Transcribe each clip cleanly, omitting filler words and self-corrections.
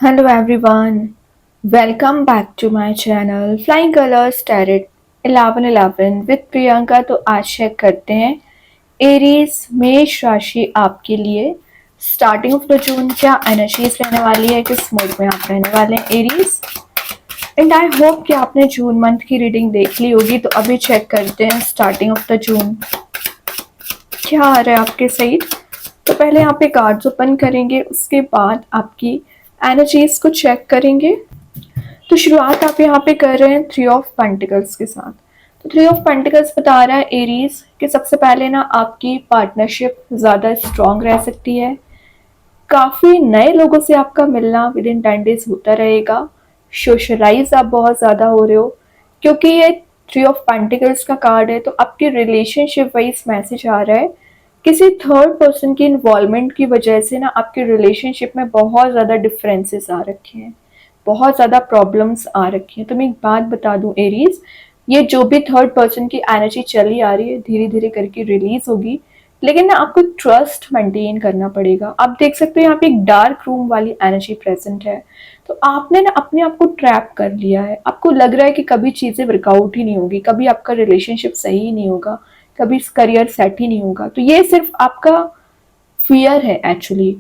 Hello everyone, welcome back to my channel Flying Colors Tarot 1111 with Priyanka. तो आज check करते हैं एरीज मेष राशि आपके लिए स्टार्टिंग ऑफ द जून क्या एनर्जीज रहने वाली है, किस मूड में आप रहने वाले हैं एरीज। एंड आई होप कि आपने जून मंथ की रीडिंग देख ली होगी। तो अभी चेक करते हैं स्टार्टिंग ऑफ द जून क्या आ रहा है आपके साइड। तो पहले यहाँ पे कार्ड्स ओपन करेंगे, उसके बाद आपकी एनर्जीज को चेक करेंगे। तो शुरुआत आप यहाँ पे कर रहे हैं 3 ऑफ पेंटिकल्स के साथ। तो 3 ऑफ पेंटिकल्स बता रहा है एरीज कि सबसे पहले ना आपकी पार्टनरशिप ज़्यादा स्ट्रांग रह सकती है। काफ़ी नए लोगों से आपका मिलना विद इन 10 days होता रहेगा। सोशलाइज आप बहुत ज़्यादा हो रहे हो क्योंकि ये 3 ऑफ पेंटिकल्स का कार्ड है। तो आपकी रिलेशनशिप वाइज मैसेज आ रहा है किसी थर्ड पर्सन की इन्वॉल्वमेंट की वजह से ना आपके रिलेशनशिप में बहुत ज़्यादा डिफरेंसेस आ रखे हैं, बहुत ज़्यादा प्रॉब्लम्स आ रखी हैं। तो मैं एक बात बता दूं एरीज, ये जो भी थर्ड पर्सन की एनर्जी चली आ रही है धीरे धीरे करके रिलीज होगी, लेकिन ना आपको ट्रस्ट मेंटेन करना पड़ेगा। आप देख सकते हो यहाँ पे एक डार्क रूम वाली एनर्जी प्रेजेंट है। तो आपने ना अपने आप को ट्रैप कर लिया है। आपको लग रहा है कि कभी चीज़ें वर्कआउट ही नहीं होगी, कभी आपका रिलेशनशिप सही ही नहीं होगा, कभी करियर सेट ही नहीं होगा। तो ये सिर्फ आपका फियर है एक्चुअली।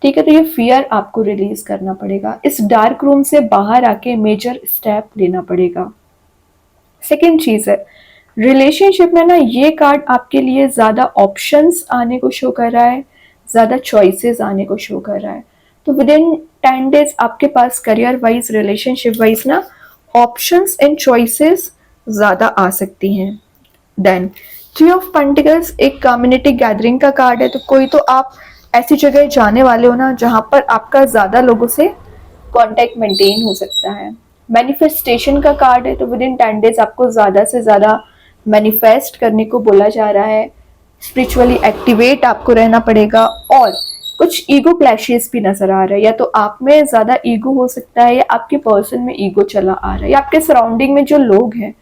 ठीक है, तो ये फियर आपको रिलीज करना पड़ेगा, इस डार्क रूम से बाहर आके मेजर स्टेप लेना पड़ेगा। सेकेंड चीज है रिलेशनशिप में ना ये कार्ड आपके लिए ज्यादा ऑप्शंस आने को शो कर रहा है, ज्यादा चॉइसेस आने को शो कर रहा है। तो विद इन 10 days आपके पास करियर वाइज रिलेशनशिप वाइज ना ऑप्शंस एंड चॉइसेस ज्यादा आ सकती हैं। देन 3 ऑफ पेंटिकल्स एक कम्युनिटी गैदरिंग का कार्ड है। तो कोई तो आप ऐसी जगह जाने वाले हो ना जहाँ पर आपका ज़्यादा लोगों से कांटेक्ट मेंटेन हो सकता है। मैनिफेस्टेशन का कार्ड है। तो विद इन 10 days आपको ज़्यादा से ज़्यादा मैनिफेस्ट करने को बोला जा रहा है। स्पिरिचुअली एक्टिवेट आपको रहना पड़ेगा। और कुछ ईगो क्लैशेस भी नजर आ रहा है, या तो आप में ज़्यादा ईगो हो सकता है या आपके पर्सन में ईगो चला आ रहा है, या आपके सराउंडिंग में जो लोग हैं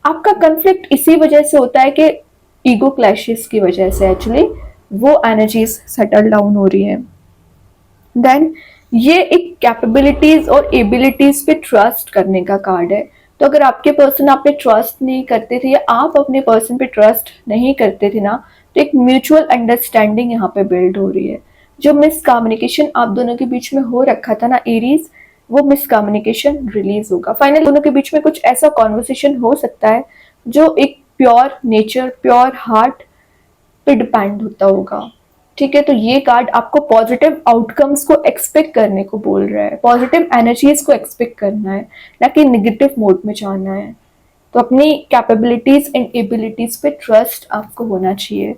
आपका कंफ्लिक्ट इसी वजह से होता है कि ईगो क्लैशेस की वजह से एक्चुअली वो एनर्जीज सेटल डाउन हो रही है। देन ये एक कैपेबिलिटीज और एबिलिटीज पे ट्रस्ट करने का कार्ड है। तो अगर आपके पर्सन आप पे ट्रस्ट नहीं करते थे या आप अपने पर्सन पे ट्रस्ट नहीं करते थे ना, तो एक म्यूचुअल अंडरस्टैंडिंग यहाँ पे बिल्ड हो रही है। जो मिसकम्युनिकेशन आप दोनों के बीच में हो रखा था ना एरीज, वो मिसकम्युनिकेशन रिलीज होगा। फाइनली दोनों के बीच में कुछ ऐसा कॉन्वर्सेशन हो सकता है जो एक प्योर नेचर, प्योर हार्ट पे डिपेंड होता होगा। ठीक है, तो ये कार्ड आपको पॉजिटिव आउटकम्स को एक्सपेक्ट करने को बोल रहा है, पॉजिटिव एनर्जीज को एक्सपेक्ट करना है, ना कि नेगेटिव मोड में जाना है। तो अपनी कैपेबिलिटीज एंड एबिलिटीज पे ट्रस्ट आपको होना चाहिए।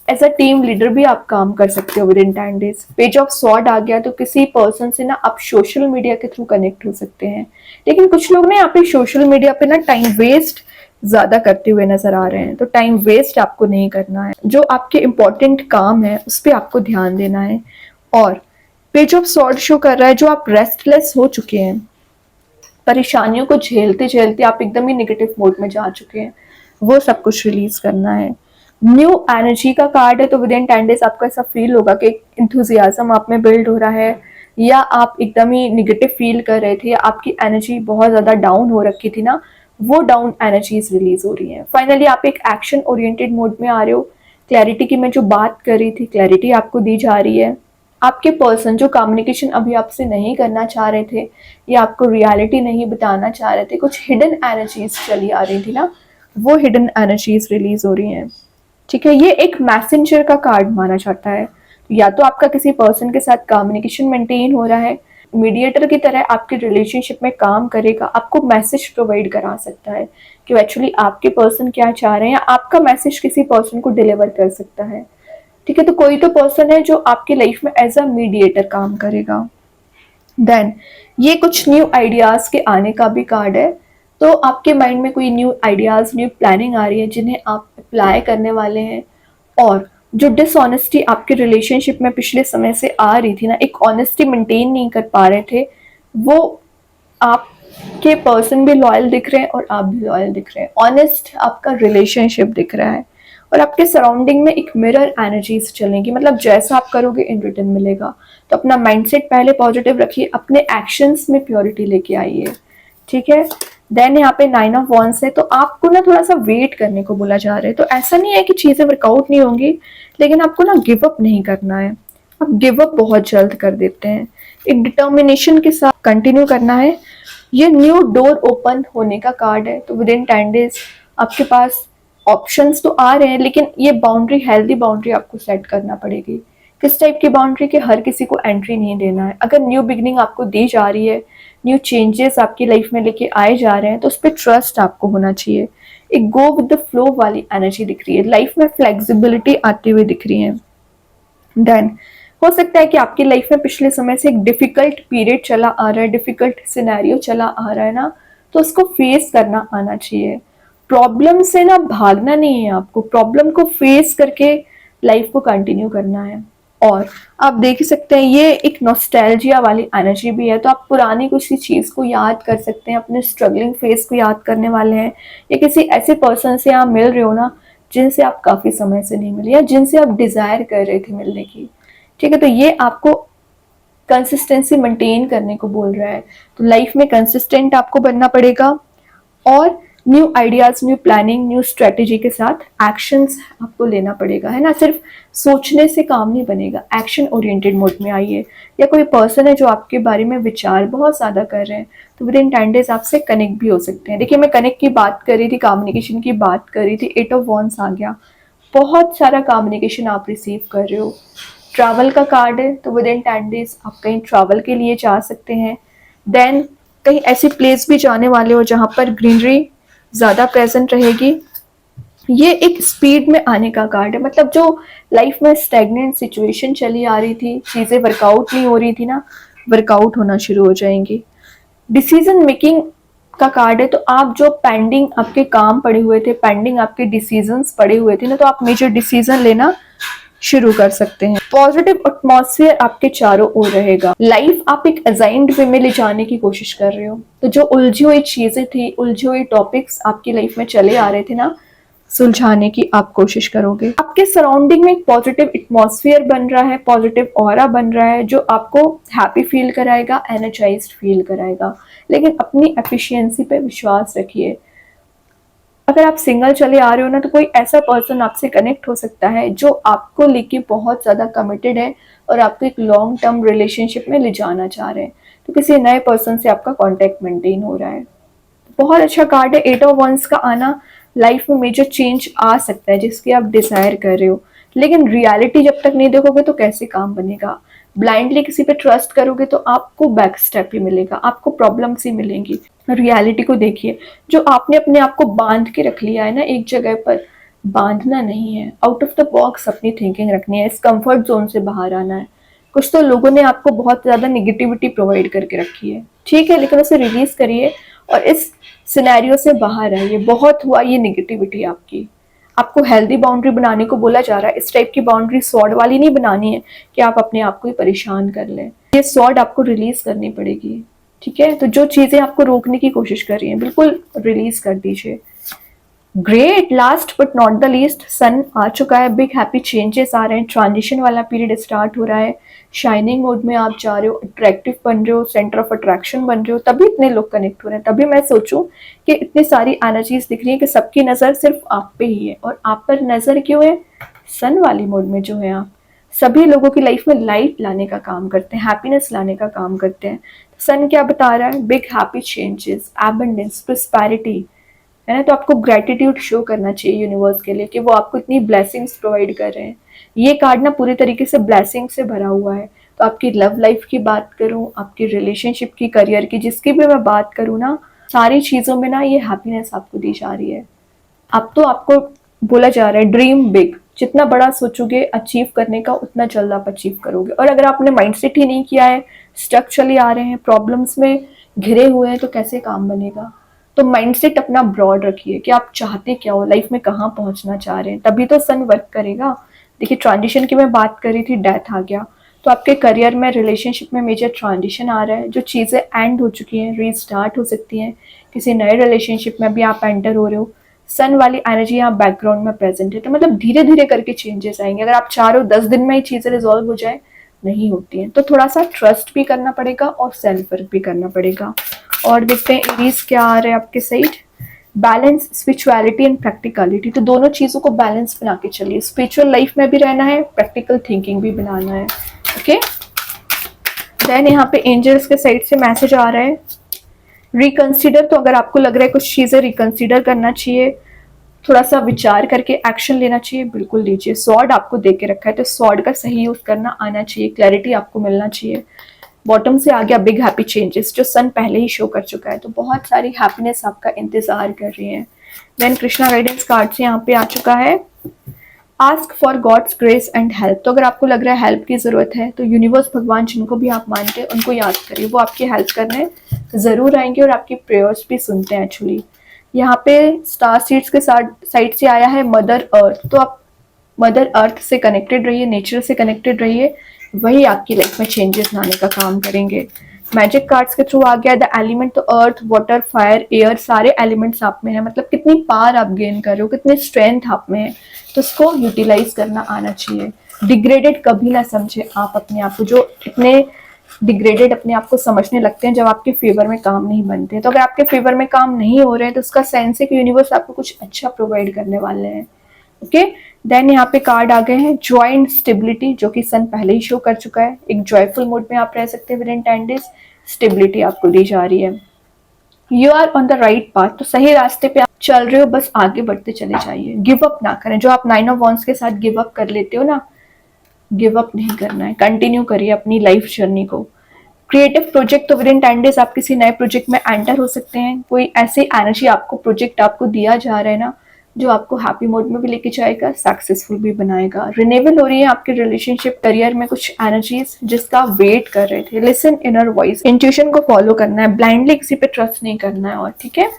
एज अ टीम लीडर भी आप काम कर सकते हो within 10 days। Page of sword आ गया, तो किसी पर्सन से ना आप सोशल मीडिया के थ्रू कनेक्ट हो सकते हैं। लेकिन कुछ लोग ना यहाँ पे सोशल मीडिया पे ना टाइम वेस्ट ज्यादा करते हुए नजर आ रहे हैं। तो टाइम वेस्ट आपको नहीं करना है, जो आपके इंपॉर्टेंट काम है उस पर आपको ध्यान देना है। और पेज ऑफ स्वॉर्ड शो कर रहा है जो आप रेस्टलेस हो चुके हैं, परेशानियों को झेलते झेलते आप एकदम ही निगेटिव मोड में जा चुके हैं, वो सब कुछ रिलीज करना है। न्यू एनर्जी का कार्ड है। तो विद इन 10 days आपको ऐसा फील होगा कि इंथुजियाज्म आप में बिल्ड हो रहा है, या आप एकदम ही निगेटिव फील कर रहे थे, या आपकी एनर्जी बहुत ज्यादा डाउन हो रखी थी ना, वो डाउन एनर्जीज रिलीज हो रही हैं। फाइनली आप एक एक्शन ओरिएंटेड मोड में आ रहे हो। क्लैरिटी की मैं जो बात कर रही थी, क्लैरिटी आपको दी जा रही है। आपके पर्सन जो कम्युनिकेशन अभी आपसे नहीं करना चाह रहे थे या आपको रियलिटी नहीं बताना चाह रहे थे, कुछ हिडन एनर्जीज चली आ रही थी ना, वो हिडन एनर्जीज रिलीज हो रही हैं। ठीक है, ये एक मैसेंजर का कार्ड माना जाता है। या तो आपका किसी पर्सन के साथ कम्युनिकेशन मेंटेन हो रहा है, मीडिएटर की तरह आपके रिलेशनशिप में काम करेगा, आपको मैसेज प्रोवाइड करा सकता है कि एक्चुअली आपके पर्सन क्या चाह रहे हैं, या आपका मैसेज किसी पर्सन को डिलीवर कर सकता है। ठीक है, तो कोई तो पर्सन है जो आपकी लाइफ में एज अ मीडिएटर काम करेगा। देन ये कुछ न्यू आइडियाज के आने का भी कार्ड है। तो आपके माइंड में कोई न्यू आइडियाज, न्यू प्लानिंग आ रही है जिन्हें आप अप्लाई करने वाले हैं। और जो डिसऑनेस्टी आपके रिलेशनशिप में पिछले समय से आ रही थी ना, एक ऑनेस्टी मेंटेन नहीं कर पा रहे थे, वो आपके पर्सन भी लॉयल दिख रहे हैं और आप भी लॉयल दिख रहे हैं। ऑनेस्ट आपका रिलेशनशिप दिख रहा है। और आपके सराउंडिंग में एक मिरर एनर्जीज चलेंगी, मतलब जैसा आप करोगे इन रिटर्न मिलेगा। तो अपना माइंडसेट पहले पॉजिटिव रखिए, अपने एक्शंस में प्योरिटी लेके आइए, ठीक है। देन यहाँ पे 9 ऑफ वॉन्ड्स है, तो आपको ना थोड़ा सा वेट करने को बोला जा रहा है। तो ऐसा नहीं है कि चीजें वर्कआउट नहीं होंगी, लेकिन आपको ना गिव अप नहीं करना है। आप गिव अप बहुत जल्द कर देते हैं, एक डिटर्मिनेशन के साथ कंटिन्यू करना है। ये न्यू डोर ओपन होने का कार्ड है, तो विद इन 10 डेज आपके पास ऑप्शंस तो आ रहे हैं, लेकिन ये बाउंड्री, हेल्दी बाउंड्री आपको सेट करना पड़ेगी। किस टाइप की बाउंड्री? के हर किसी को एंट्री नहीं देना है। अगर न्यू बिगनिंग आपको दी जा रही है, न्यू चेंजेस आपकी लाइफ में लेके आए जा रहे हैं, तो उस पर ट्रस्ट आपको होना चाहिए। एक गो विद द फ्लो वाली एनर्जी दिख रही है, लाइफ में फ्लेक्सिबिलिटी आती हुई दिख रही है। देन हो सकता है कि आपकी लाइफ में पिछले समय से एक डिफिकल्ट पीरियड चला आ रहा है, डिफिकल्ट सिनेरियो चला आ रहा है ना, तो उसको फेस करना आना चाहिए। प्रॉब्लम से ना भागना नहीं है, आपको प्रॉब्लम को फेस करके लाइफ को कंटिन्यू करना है। और आप देख सकते हैं ये एक नॉस्टैल्जिया वाली एनर्जी भी है, तो आप पुरानी किसी चीज को याद कर सकते हैं, अपने स्ट्रगलिंग फेस को याद करने वाले हैं, या किसी ऐसे पर्सन से आप मिल रहे हो ना जिनसे आप काफी समय से नहीं मिले, या जिनसे आप डिजायर कर रहे थे मिलने की, ठीक है। तो ये आपको कंसिस्टेंसी मेंटेन करने को बोल रहा है। तो लाइफ में कंसिस्टेंट आपको बनना पड़ेगा, और new ideas, new planning, new strategy के साथ एक्शंस आपको लेना पड़ेगा, है ना। सिर्फ सोचने से काम नहीं बनेगा, एक्शन ओरिएंटेड मोड में आइए। या कोई पर्सन है जो आपके बारे में विचार बहुत ज़्यादा कर रहे हैं, तो विद इन 10 डेज आपसे कनेक्ट भी हो सकते हैं। देखिए, मैं कनेक्ट की बात कर रही थी, कम्युनिकेशन की बात कर रही थी, 8 ऑफ वॉन्ड्स आ गया। बहुत सारा कम्युनिकेशन आप रिसीव कर रहे हो। ट्रैवल का कार्ड है, तो विद इन 10 डेज आप कहीं ट्रैवल के लिए जा सकते हैं। देन कहीं ऐसी प्लेस भी जाने वाले हो जहाँ पर ग्रीनरी ज़्यादा प्रेजेंट रहेगी। ये एक स्पीड में आने का कार्ड है, मतलब जो लाइफ में स्टैग्नेंट सिचुएशन चली आ रही थी, चीज़ें वर्कआउट नहीं हो रही थी ना, वर्कआउट होना शुरू हो जाएंगी। डिसीजन मेकिंग का कार्ड है, तो आप जो पेंडिंग आपके काम पड़े हुए थे, पेंडिंग आपके डिसीजंस पड़े हुए थे ना, तो आप मेजर डिसीजन लेना शुरू कर सकते हैं। पॉजिटिव एटमॉस्फेयर आपके चारों ओर रहेगा। लाइफ आप एक असाइन्ड वे में ले जाने की कोशिश कर रहे हो, तो जो उलझी हुई चीजें थी, उलझी हुई टॉपिक्स आपकी लाइफ में चले आ रहे थे ना, सुलझाने की आप कोशिश करोगे। आपके सराउंडिंग में एक पॉजिटिव एटमॉस्फेयर बन रहा है, पॉजिटिव ऑरा बन रहा है, जो आपको हैप्पी फील कराएगा, एनर्जाइज्ड फील कराएगा। लेकिन अपनी एफिशिएंसी पे विश्वास रखिए। अगर आप सिंगल चले आ रहे हो ना, तो कोई ऐसा पर्सन आपसे कनेक्ट हो सकता है जो आपको लेके बहुत ज़्यादा कमिटेड है और आपको एक लॉन्ग टर्म रिलेशनशिप में ले जाना चाह रहे हैं। तो किसी नए पर्सन से आपका कांटेक्ट मेंटेन हो रहा है। बहुत अच्छा कार्ड है 8 ऑफ वंस का आना। लाइफ में मेजर चेंज आ सकता है जिसकी आप डिजायर कर रहे हो, लेकिन रियलिटी जब तक नहीं देखोगे तो कैसे काम बनेगा। ब्लाइंडली किसी पे ट्रस्ट करोगे तो आपको बैक स्टेप ही मिलेगा, आपको प्रॉब्लम्स ही मिलेंगी। रियलिटी को देखिए, जो आपने अपने आप को बांध के रख लिया है ना एक जगह पर, बांधना नहीं है, आउट ऑफ द बॉक्स अपनी थिंकिंग रखनी है, इस कंफर्ट जोन से बाहर आना है। कुछ तो लोगों ने आपको बहुत ज्यादा निगेटिविटी प्रोवाइड करके रखी है, ठीक है, लेकिन उसे रिलीज करिए और इस सिनेरियो से बाहर आइए। बहुत हुआ ये निगेटिविटी आपकी, आपको हेल्दी बाउंड्री बनाने को बोला जा रहा है। इस टाइप की बाउंड्री स्वॉर्ड वाली नहीं बनानी है कि आप अपने आप को ही परेशान कर लें। ये स्वॉर्ड आपको रिलीज करनी पड़ेगी, ठीक है। तो जो चीजें आपको रोकने की कोशिश कर रही हैं, बिल्कुल रिलीज कर दीजिए। Great, last but not the least, sun आ चुका है, बिग हैप्पी चेंजेस आ रहे हैं, ट्रांजिशन वाला पीरियड स्टार्ट हो रहा है, शाइनिंग मोड में आप जा रहे हो, अट्रैक्टिव बन रहे हो, सेंटर ऑफ अट्रैक्शन बन रहे हो, तभी इतने लोग कनेक्ट हो रहे हैं। तभी मैं सोचूं कि इतनी सारी एनर्जीज दिख रही है कि सबकी नजर सिर्फ आप पे ही है। और आप पर नजर क्यों है? सन वाली मोड में जो है आप सभी लोगों की लाइफ में लाइट लाने का काम करते हैं, हैप्पीनेस लाने का काम करते हैं। सन क्या बता रहा है? Big happy changes, abundance, prosperity, है ना। तो आपको ग्रेटिट्यूड शो करना चाहिए यूनिवर्स के लिए कि वो आपको इतनी ब्लेसिंग्स प्रोवाइड कर रहे हैं। ये कार्ड ना पूरी तरीके से ब्लेसिंग से भरा हुआ है। तो आपकी लव लाइफ की बात करूं, आपकी रिलेशनशिप की, करियर की, जिसकी भी मैं बात करूं ना, सारी चीजों में ना ये हैप्पीनेस आपको दी जा रही है। अब तो आपको बोला जा रहा है ड्रीम बिग, जितना बड़ा सोचोगे अचीव करने का, उतना जल्द आप अचीव करोगे। और अगर आपने माइंडसेट ही नहीं किया है, स्टक चले आ रहे हैं, प्रॉब्लम्स में घिरे हुए हैं, तो कैसे काम बनेगा। तो माइंडसेट अपना ब्रॉड रखिए कि आप चाहते क्या हो, लाइफ में कहाँ पहुंचना चाह रहे हैं, तभी तो सन वर्क करेगा। देखिए, ट्रांजिशन की मैं बात कर रही थी, डेथ आ गया, तो आपके करियर में, रिलेशनशिप में मेजर ट्रांजिशन आ रहा है। जो चीज़ें एंड हो चुकी हैं रीस्टार्ट हो सकती हैं। किसी नए रिलेशनशिप में भी आप एंटर हो रहे हो, सन वाली एनर्जी यहाँ बैकग्राउंड में प्रेजेंट है, तो मतलब धीरे धीरे करके चेंजेस आएंगे। अगर आप चाहो 10 दिन में ही चीजें रिजॉल्व हो जाए, नहीं होती हैं, तो थोड़ा सा ट्रस्ट भी करना पड़ेगा और सेल्फ वर्क भी करना पड़ेगा। और देखते हैं एरीज क्या आ रहा है आपके side. Balance, spirituality and practicality, तो दोनों चीजों को बैलेंस बना के चलिए। स्पिरिचुअल लाइफ में भी रहना है, प्रैक्टिकल थिंकिंग भी बनाना है। ओके, देन यहाँ पे एंजल्स के साइड से मैसेज आ रहा है रिकंसिडर। तो अगर आपको लग रहा है कुछ चीजें रिकंसिडर करना चाहिए, थोड़ा सा विचार करके एक्शन लेना चाहिए, बिल्कुल लीजिए। सॉर्ड आपको दे के रखा है, तो सॉर्ड का सही यूज करना आना चाहिए, क्लैरिटी आपको मिलना चाहिए। बॉटम से आ गया बिग हैप्पी चेंजेस, जो सन पहले ही शो कर चुका है, तो बहुत सारी हैप्पीनेस आपका इंतजार कर रही है। देन कृष्णा गाइडेंस कार्ड से यहाँ पे आ चुका है ask for God's grace and help. तो अगर आपको लग रहा है हेल्प की जरूरत है, तो यूनिवर्स, भगवान, जिनको भी आप मानते हैं उनको याद करिए, वो आपकी हेल्प करने जरूर आएंगे और आपकी प्रेयर्स भी सुनते हैं एक्चुअली। यहाँ पे स्टार सीड्स के साइड से आया है मदर अर्थ, तो आप मदर अर्थ से कनेक्टेड रहिए, नेचर से कनेक्टेड रहिए, वही आपकी लाइफ में चेंजेस लाने का काम करेंगे। मैजिक कार्ड्स के थ्रू आ गया द एलिमेंट, तो अर्थ, वाटर, फायर, एयर, सारे एलिमेंट्स आप में है। मतलब कितनी पावर आप गेन कर रहे हो, कितनी स्ट्रेंथ आप में है, तो उसको यूटिलाइज करना आना चाहिए। डिग्रेडेड कभी ना समझे आप अपने आप को, जो इतने डिग्रेडेड अपने आप को समझने लगते हैं जब आपके फेवर में काम नहीं बनते। तो अगर आपके फेवर में काम नहीं हो रहे हैं, तो उसका सेंस है कि यूनिवर्स आपको कुछ अच्छा प्रोवाइड करने वाले हैं। ओके, देन यहाँ पे कार्ड आ गए हैं जॉय एंड स्टेबिलिटी, जो कि सन पहले ही शो कर चुका है। एक जॉयफुल मूड में आप रह सकते हैं विद इन 10 डेज, स्टेबिलिटी आपको दी जा रही है। You are on the right path, तो सही रास्ते पे आप चल रहे हो, बस आगे बढ़ते चले जाइए, गिव अप ना करें। जो आप 9 ऑफ वॉन्ड्स के साथ गिव अप कर लेते हो ना, गिव अप नहीं करना है, कंटिन्यू करिए अपनी लाइफ जर्नी को। क्रिएटिव प्रोजेक्ट, तो विद इन 10 डेज आप किसी नए प्रोजेक्ट में एंटर हो सकते हैं। कोई ऐसी एनर्जी आपको, प्रोजेक्ट आपको दिया जा रहा है ना, जो आपको हैप्पी मोड में भी लेके जाएगा, सक्सेसफुल भी बनाएगा। रिनेवल हो रही है आपके रिलेशनशिप, करियर में कुछ एनर्जीज जिसका आप वेट कर रहे थे। लिसन इनर वॉइस, इंट्यूशन को फॉलो करना है, ब्लाइंडली किसी पे ट्रस्ट नहीं करना है। और ठीक है,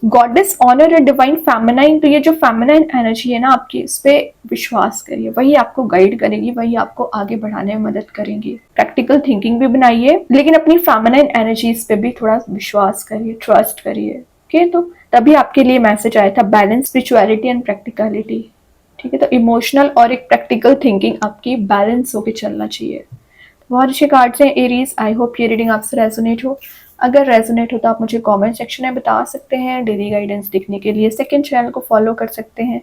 goddess honour and divine feminine, तो ये जो फेमिनाइन एनर्जी है ना आपकी, इस पे विश्वास करिए, वही आपको गाइड करेगी, वही आपको आगे बढ़ाने में मदद करेंगी। प्रैक्टिकल थिंकिंग भी बनाइए, लेकिन अपनी फेमिनाइन एनर्जीज पे भी थोड़ा विश्वास करिए, ट्रस्ट करिए। ओके, तो तभी आपके लिए मैसेज आया था बैलेंस, स्पिरिचुअलिटी एंड प्रैक्टिकलिटी। ठीक है, तो इमोशनल और एक प्रैक्टिकल थिंकिंग आपकी बैलेंस होकर चलना चाहिए। बहुत अच्छे कार्ड्स हैं एरीज, आई होप ये रीडिंग आपसे रेजोनेट हो। अगर रेजोनेट हो तो आप मुझे कमेंट सेक्शन में बता सकते हैं। डेली गाइडेंस देखने के लिए सेकंड चैनल को फॉलो कर सकते हैं,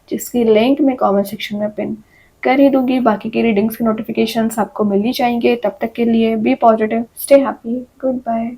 जिसकी लिंक मैं कमेंट सेक्शन में पिन कर ही दूंगी। बाकी की रीडिंग्स के नोटिफिकेशंस आपको मिल ही जाएंगे। तब तक के लिए be positive, stay happy, good bye.